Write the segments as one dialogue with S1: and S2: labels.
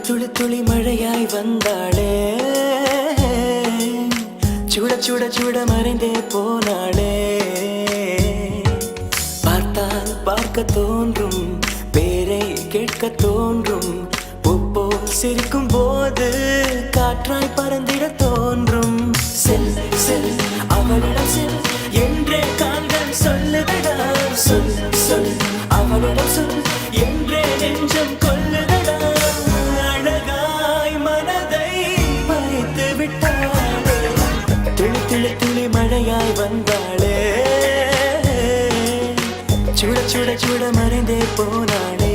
S1: துளி துளி மழையாய் வந்தாளே, சுட சுட சுட மறைந்தே போனாளே. பார்த்தால் பார்க்க தோன்றும், பேரை கேட்க தோன்றும், பூப்போ சிரிக்கும் போது காற்றாய் பறந்திட தோன்றும். செல் செல் அவளிடம் செல் என்றே கால்கள் சொல்லுதடா, சொல் சொல் அவளிடம் சொல் என்றே நெஞ்சம் கொல்லுதடா. அழகாய் மனதை பறித்து விட்டாளே, துளி துளி துளி மழையாய் வந்தாளே, சுட சுட சுட மறைந்தே போனாளே.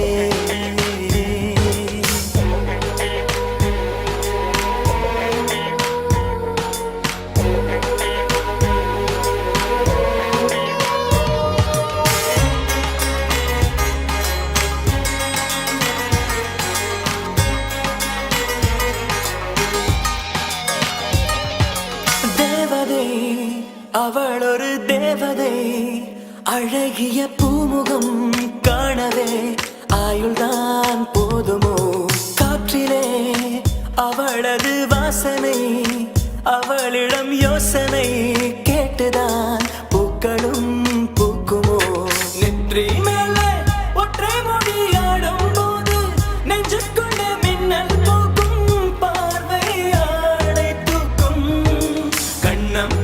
S1: அவள் ஒரு தேவதை, அழகிய பூமுகம் காணவே ஆயுள்தான் போதுமோ. காற்றிலே அவளது வாசனை, அவளிடம் யோசனை கேட்டுதான் பூக்களும் பூக்குமோ. நெற்றி மேலே ஒற்றை மொழியாடும் போது நெஞ்சுக்குள்ள மின்னல் போக்கும், பார்வை ஆடை தூக்கும். கண்ணம்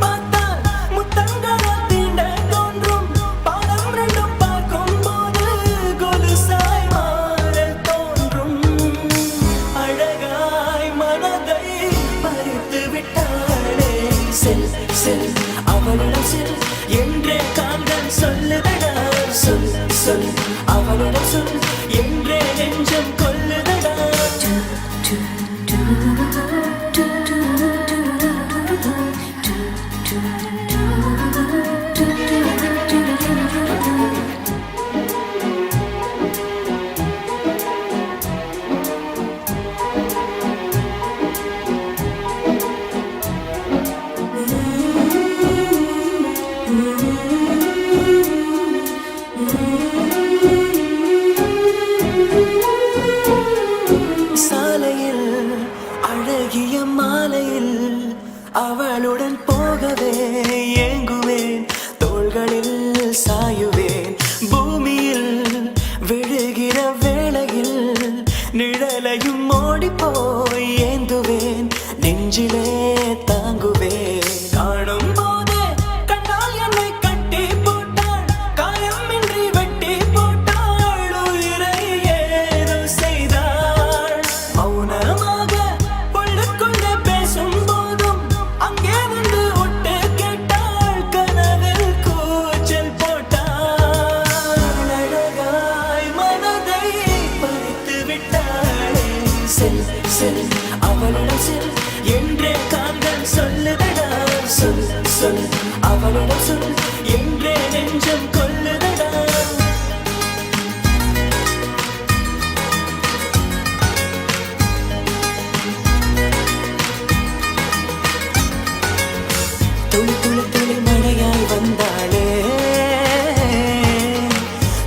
S1: அவளிடம் செல் என்றே கால்கள் சொல்லுதடா, சொல் சொல் அவளிடம் சொல் என்றே நெஞ்சம் கொல்லுதடா. அழகிய மாலையில் அவளுடன் போகவே ஏங்குவேன், தோள்களில் சாயுவேன். பூமியில் விழுகிற வேளையில் நிழலையும் ஓடிப்போய் ஏந்துவேன், நெஞ்சிலே தாங்குவேன். காணும் போதே கண்ணால் என்னை கட்டி போட்டாள், காயமின்றி வெட்டி போட்டாள், உயிரை ஏதோ செய்தாள். மௌனமாக செல் செல் அவளிடம் செல் என்றே கால்கள் சொல்லுதடா, சொல் சொல் அவளிடம் சொல் என்றே நெஞ்சம் கொல்லுதடா. துளி துளி துளி மழையாய் வந்தாளே,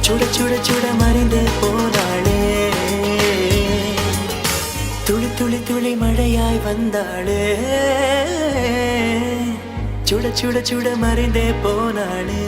S1: சுட சுட சுட மறைந்தே போனாளே. துளி துளி துளி மழையாய் வந்தாளே, சுட சுட சுட மறைந்தே போனாளே.